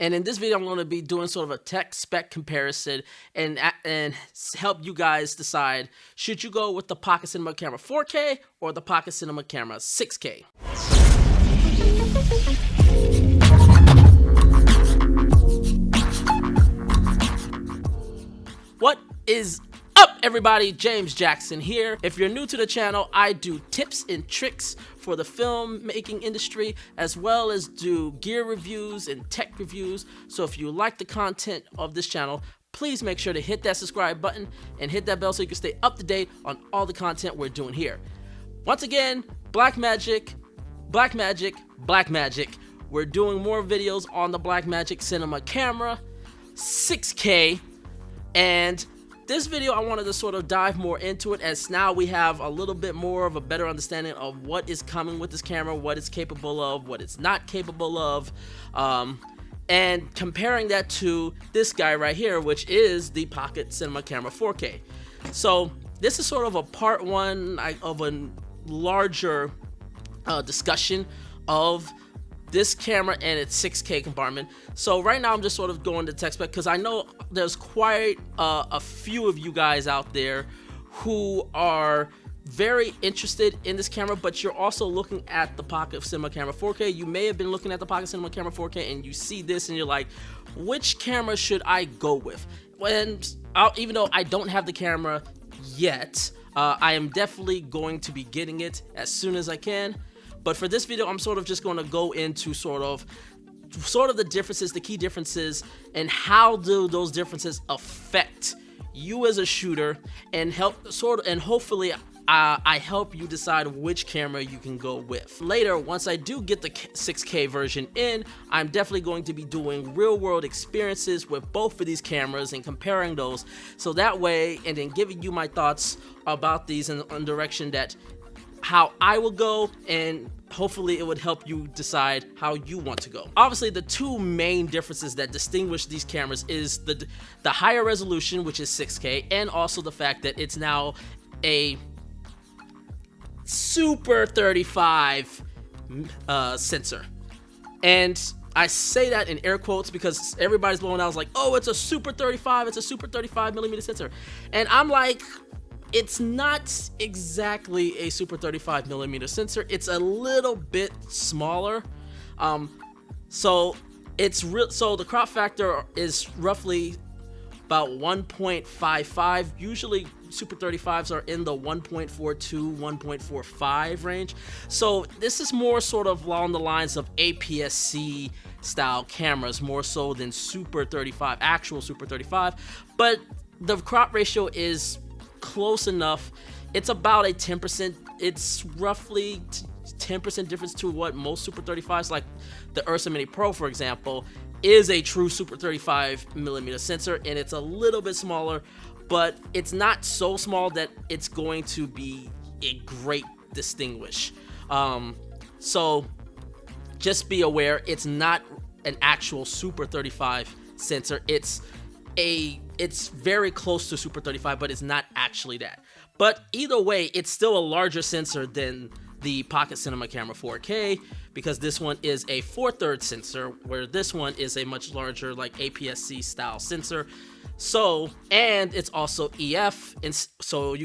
And in this video, I'm going to be doing sort of a tech spec comparison and help you guys decide, should you go with the Pocket Cinema Camera 4K or the Pocket Cinema Camera 6K? What is up, everybody? James Jackson here. If you're new to the channel, I do tips and tricks for the filmmaking industry, as well as do gear reviews and tech reviews. So if you like the content of this channel, please make sure to hit that subscribe button and hit that bell so you can stay up to date on all the content we're doing here. Once again, Blackmagic. We're doing more videos on the Blackmagic Cinema Camera 6K. And this video, I wanted to sort of dive more into it, as now we have a little bit more of a better understanding of what is coming with this camera, what it's capable of, what it's not capable of, and comparing that to this guy right here, which is the Pocket Cinema Camera 4K. So this is sort of a part one of a larger discussion of this camera and its 6K compartment. So right now I'm just sort of going to tech spec because I know there's quite a few of you guys out there who are very interested in this camera, but you're also looking at the Pocket Cinema Camera 4K. You may have been looking at the Pocket Cinema Camera 4K and you see this and you're like, which camera should I go with? And even though I don't have the camera yet, I am definitely going to be getting it as soon as I can. But for this video, I'm sort of just going to go into sort of the differences, the key differences, and how do those differences affect you as a shooter, and hopefully I help you decide which camera you can go with. Later, once I do get the 6K version in, I'm definitely going to be doing real-world experiences with both of these cameras and comparing those, so that way, and then giving you my thoughts about these in direction that how I will go, and hopefully it would help you decide how you want to go. Obviously, the two main differences that distinguish these cameras is the higher resolution, which is 6K, and also the fact that it's now a Super 35 sensor. And I say that in air quotes because everybody's blowing out. I was like, oh, it's a Super 35, it's a Super 35 millimeter sensor. And I'm like, it's not exactly a Super 35 millimeter sensor. It's a little bit smaller. So the crop factor is roughly about 1.55. Usually Super 35s are in the 1.42, 1.45 range. So this is more sort of along the lines of APS-C style cameras, more so than Super 35, actual Super 35. But the crop ratio is close enough. It's about a 10%. It's roughly 10% difference to what most Super 35s, like the Ursa Mini Pro, for example, is a true Super 35 millimeter sensor, and it's a little bit smaller, but it's not so small that it's going to be a great distinguish. So just be aware, it's not an actual Super 35 sensor. It's very close to Super 35, but it's not actually that. But either way, it's still a larger sensor than the Pocket Cinema Camera 4K, because this one is a 4/3 sensor, where this one is a much larger, like APS-C style sensor. So, and it's also EF, and so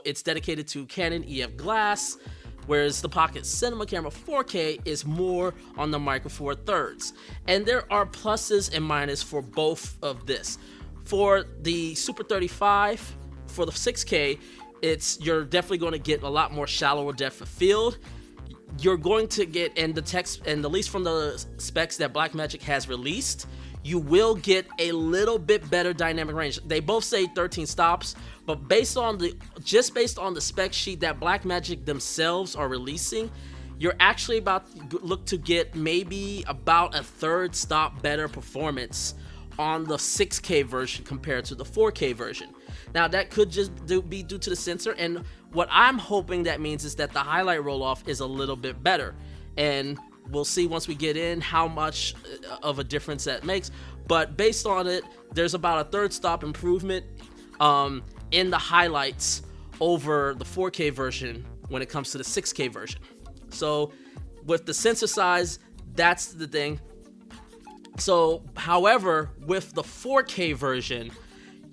it's dedicated to Canon EF glass, whereas the Pocket Cinema Camera 4K is more on the Micro Four Thirds. And there are pluses and minuses for both of this. For the Super 35, for the 6K, you're definitely going to get a lot more shallower depth of field. You're going to get, and at least from the specs that Blackmagic has released, you will get a little bit better dynamic range. They both say 13 stops, but based on the spec sheet that Blackmagic themselves are releasing, you're actually about to look to get maybe about a 1/3 stop better performance on the 6K version compared to the 4K version. Now that could just be due to the sensor, and what I'm hoping that means is that the highlight roll-off is a little bit better, and we'll see once we get in how much of a difference that makes. But based on it, there's about a 1/3 stop improvement in the highlights over the 4K version when it comes to the 6K version. So with the sensor size, that's the thing. So, however, with the 4K version,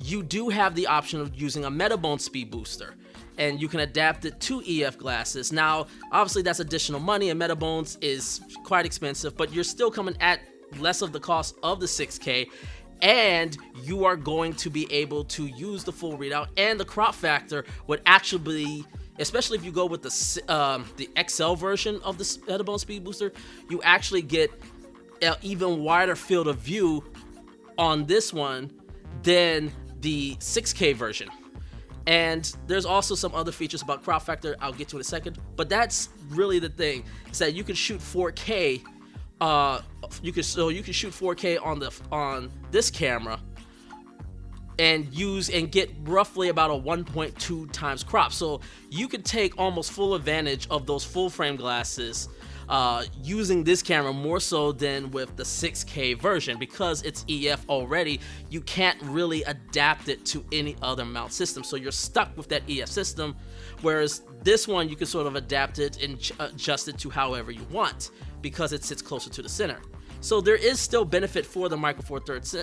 you do have the option of using a Metabone speed booster, and you can adapt it to EF glasses. Now, obviously that's additional money, and Metabones is quite expensive, but you're still coming at less of the cost of the 6K, and you are going to be able to use the full readout, and the crop factor would actually be, especially if you go with the XL version of the Metabone speed booster, you actually get an even wider field of view on this one than the 6K version. And there's also some other features about crop factor I'll get to in a second, but that's really the thing, is that you can shoot 4K. You can shoot 4K on this camera and get roughly about a 1.2 times crop. So you could take almost full advantage of those full frame glasses using this camera more so than with the 6K version. Because it's EF already, you can't really adapt it to any other mount system, so you're stuck with that EF system, whereas this one you can sort of adapt it and adjust it to however you want, because it sits closer to the center. So there is still benefit for the Micro Four Thirds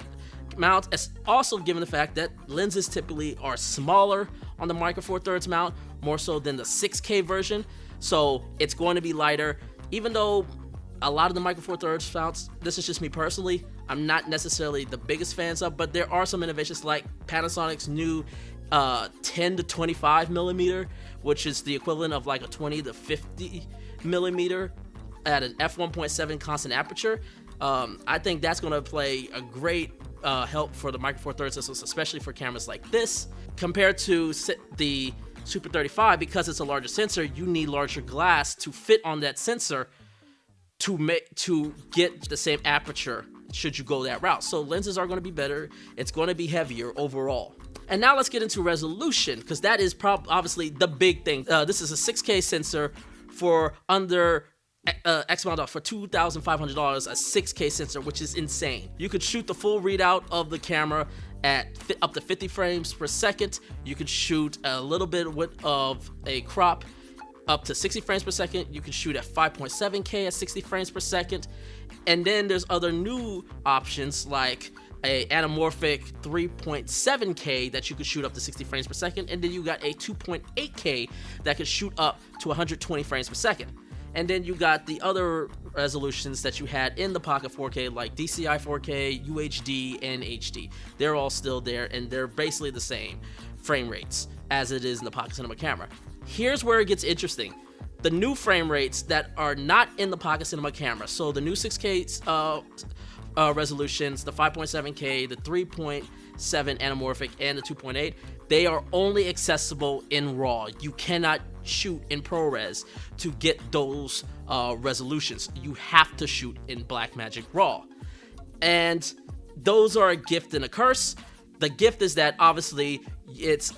mount, as also given the fact that lenses typically are smaller on the Micro Four Thirds mount, more so than the 6K version, so it's going to be lighter. Even though a lot of the Micro Four Thirds mounts, this is just me personally, I'm not necessarily the biggest fans of, but there are some innovations like Panasonic's new 10 to 25 millimeter, which is the equivalent of like a 20 to 50 millimeter at an f1.7 constant aperture. I think that's going to play a great help for the Micro Four Thirds systems, especially for cameras like this, compared to the Super 35. Because it's a larger sensor, you need larger glass to fit on that sensor to get the same aperture should you go that route. So lenses are going to be better, it's going to be heavier overall. And now let's get into resolution, because that is obviously the big thing. This is a 6K sensor for under X amount for $2,500, a 6K sensor, which is insane. You could shoot the full readout of the camera at up to 50 frames per second. You could shoot a little bit of a crop up to 60 frames per second. You can shoot at 5.7K at 60 frames per second. And then there's other new options like a anamorphic 3.7K that you could shoot up to 60 frames per second. And then you got a 2.8K that could shoot up to 120 frames per second. And then you got the other resolutions that you had in the Pocket 4K, like DCI 4K, UHD, and HD. They're all still there, and they're basically the same frame rates as it is in the Pocket Cinema camera. Here's where it gets interesting. The new frame rates that are not in the Pocket Cinema camera, so the new 6K resolutions, the 5.7K, the 3.7 anamorphic, and the 2.8, they are only accessible in RAW. You cannot shoot in ProRes to get those resolutions. You have to shoot in Blackmagic RAW. And those are a gift and a curse. The gift is that obviously it's,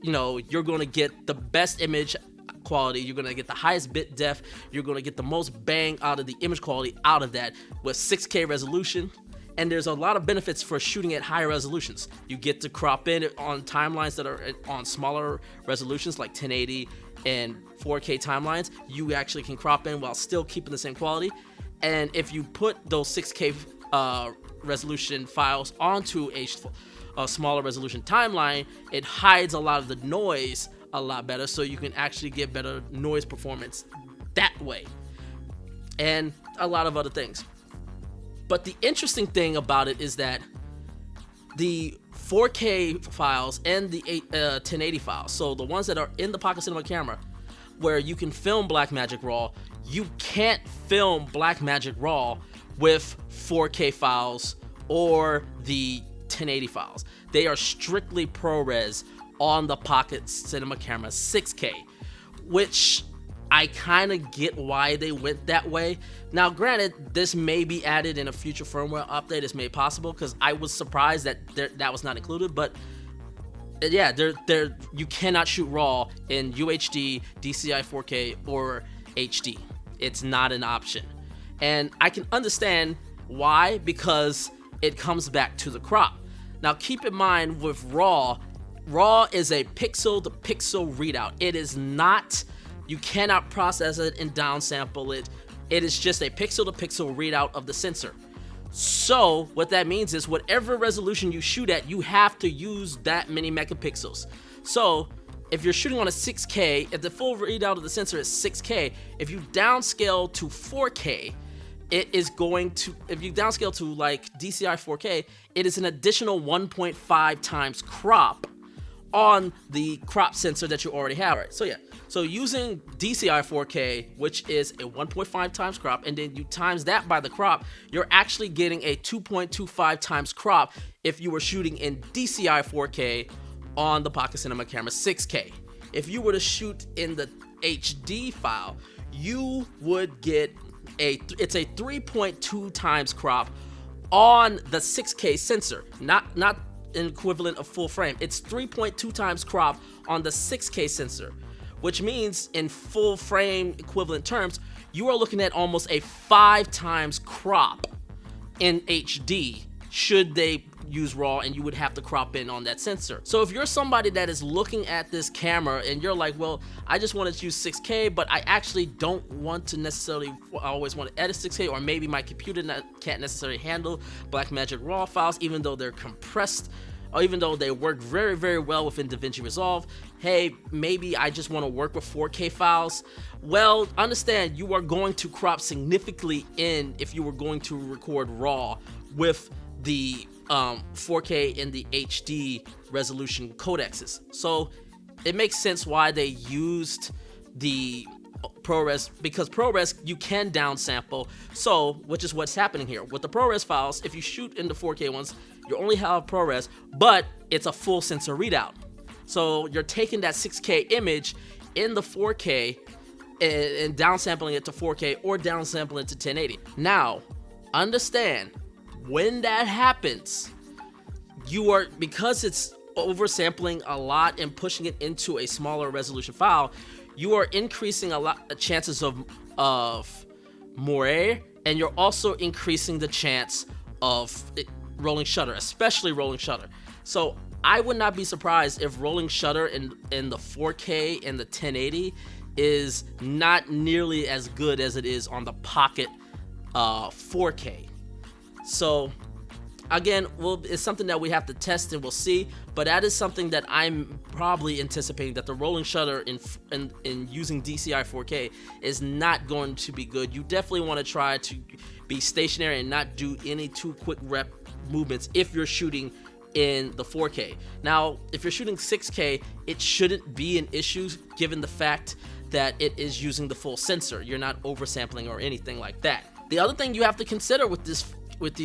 you're going to get the best image quality, you're going to get the highest bit depth, you're going to get the most bang out of the image quality out of that with 6K resolution. And there's a lot of benefits for shooting at higher resolutions. You get to crop in on timelines that are on smaller resolutions like 1080 and 4K timelines. You actually can crop in while still keeping the same quality. And if you put those 6K resolution files onto a smaller resolution timeline, it hides a lot of the noise a lot better, so you can actually get better noise performance that way, and a lot of other things. But the interesting thing about it is that the 4K files and the 1080 files, so the ones that are in the Pocket Cinema camera, where you can film Blackmagic RAW, you can't film Blackmagic RAW with 4K files or the 1080 files. They are strictly ProRes on the Pocket Cinema camera 6K, which I kind of get why they went that way. Now, granted, this may be added in a future firmware update. It's made possible, because I was surprised that that was not included. But yeah, you cannot shoot RAW in UHD, DCI 4K, or HD. It's not an option. And I can understand why, because it comes back to the crop. Now, keep in mind with RAW is a pixel-to-pixel readout. It is not, you cannot process it and downsample it. It is just a pixel-to-pixel readout of the sensor. So what that means is whatever resolution you shoot at, you have to use that many megapixels. So if you're shooting on a 6K, if the full readout of the sensor is 6K, if you downscale to 4K, it is going to, if you downscale to like DCI 4K, it is an additional 1.5 times crop on the crop sensor that you already have. Right, so yeah, so using DCI 4K, which is a 1.5 times crop, and then you times that by the crop, you're actually getting a 2.25 times crop if you were shooting in DCI 4K on the Pocket Cinema Camera 6K. If you were to shoot in the HD file, you would get it's a 3.2 times crop on the 6K sensor, not an equivalent of full frame. It's 3.2 times crop on the 6K sensor, which means in full frame equivalent terms, you are looking at almost a 5 times crop in HD should they use RAW, and you would have to crop in on that sensor. So if you're somebody that is looking at this camera and you're like, well, I just wanted to use 6K, but I actually don't want to necessarily, I always want to edit 6K, or maybe my computer can't necessarily handle Blackmagic RAW files, even though they're compressed, or even though they work very, very well within DaVinci Resolve. Hey, maybe I just want to work with 4K files. Well, understand you are going to crop significantly in if you were going to record RAW with the 4K and the HD resolution codecs. So it makes sense why they used the ProRes, because ProRes you can downsample, so which is what's happening here with the ProRes files. If you shoot in the 4K ones, you only have ProRes, but it's a full sensor readout. So you're taking that 6K image in the 4K and downsampling it to 4K or downsampling it to 1080. Now, understand, when that happens, you are, because it's oversampling a lot and pushing it into a smaller resolution file, you are increasing a lot the chances of moire, and you're also increasing the chance of rolling shutter, especially rolling shutter. So I would not be surprised if rolling shutter in the 4K and the 1080 is not nearly as good as it is on the Pocket 4K. So again, it's something that we have to test and we'll see, but that is something that I'm probably anticipating, that the rolling shutter in using DCI 4K is not going to be good. You definitely want to try to be stationary and not do any too quick rep movements if you're shooting in the 4K. Now, if you're shooting 6K, it shouldn't be an issue given the fact that it is using the full sensor. You're not oversampling or anything like that. The other thing you have to consider with these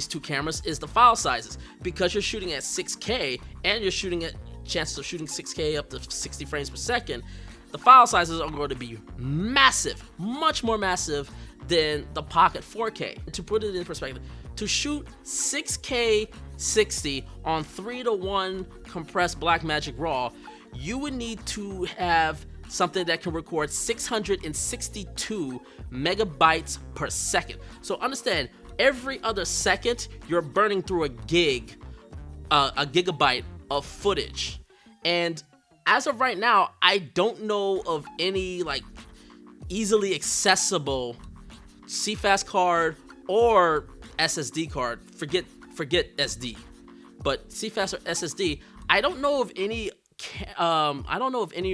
two cameras is the file sizes. Because you're shooting at 6K and you're shooting at chances of shooting 6K up to 60 frames per second, the file sizes are going to be massive, much more massive than the Pocket 4K. To put it in perspective, to shoot 6K 60 on 3:1 compressed Blackmagic RAW, you would need to have something that can record 662 megabytes per second. So understand, every other second you're burning through a gigabyte of footage. And as of right now, I don't know of any like easily accessible CFast card or SSD card. Forget SD, but CFast or SSD. I don't know of any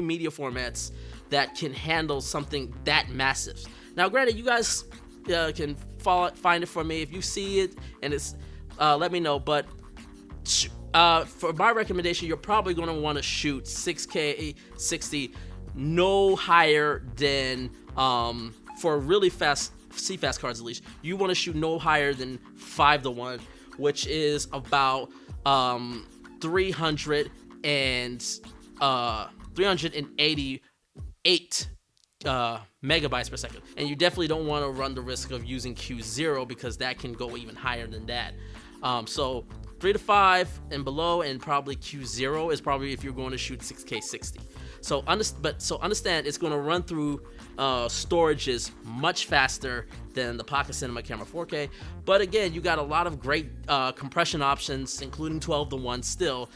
media formats that can handle something that massive. Now, granted, you guys can find it for me if you see it, and it's let me know. But for my recommendation, you're probably going to want to shoot 6K 60, no higher than for really fast CFast cards at least. You want to shoot no higher than 5:1, which is about 388 megabytes per second. And you definitely don't want to run the risk of using Q0 because that can go even higher than that. So 3 to 5 and below, and probably Q0 is probably if you're going to shoot 6K 60. So understand it's going to run through storages much faster than the Pocket Cinema Camera 4K. But again, you got a lot of great compression options, including 12:1 still.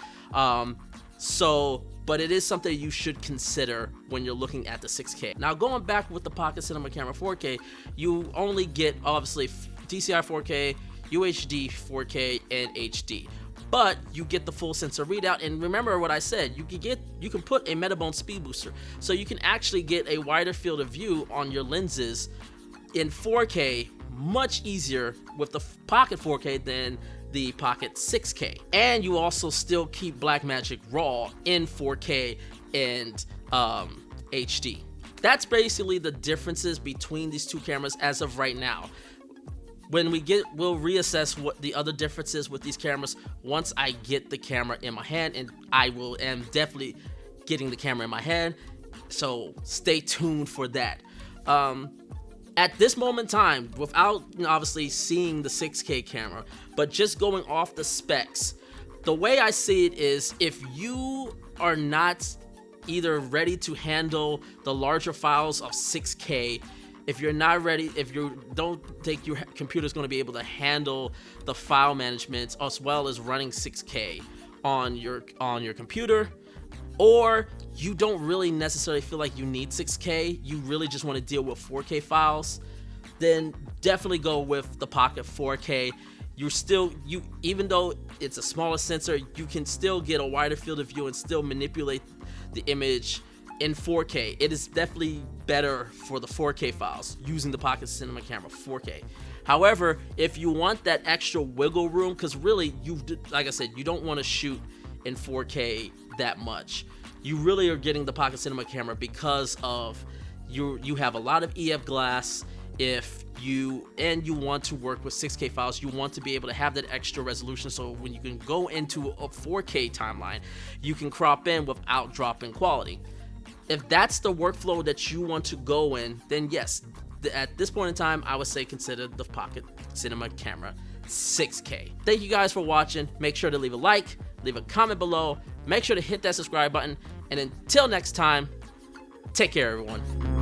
But it is something you should consider when you're looking at the 6K. Now, going back with the Pocket Cinema Camera 4K, you only get, obviously, DCI 4K, UHD, 4K, and HD. But you get the full sensor readout, and remember what I said, you can put a Metabone speed booster, so you can actually get a wider field of view on your lenses in 4K much easier with the Pocket 4K than the Pocket 6K. And you also still keep Blackmagic RAW in 4K and HD. That's basically the differences between these two cameras as of right now. When we'll reassess what the other differences with these cameras once I get the camera in my hand, and I am definitely getting the camera in my hand, so stay tuned for that. At this moment in time, without obviously seeing the 6K camera, but just going off the specs, the way I see it is, if you are not either ready to handle the larger files of 6K, if you're not ready, if you don't think your computer's going to be able to handle the file management as well as running 6K on your computer, or you don't really necessarily feel like you need 6K, you really just want to deal with 4K files, then definitely go with the Pocket 4K. Even though it's a smaller sensor, you can still get a wider field of view and still manipulate the image in 4K. It is definitely better for the 4K files using the Pocket Cinema Camera 4K. However, if you want that extra wiggle room, because really, like I said, you don't want to shoot in 4K that much. You really are getting the Pocket Cinema Camera because of you have a lot of EF glass. If you want to work with 6K files, you want to be able to have that extra resolution, so when you can go into a 4K timeline, you can crop in without dropping quality. If that's the workflow that you want to go in, then yes, at this point in time, I would say consider the Pocket Cinema Camera 6K. Thank you guys for watching. Make sure to leave a like, leave a comment below, make sure to hit that subscribe button, and until next time, take care everyone.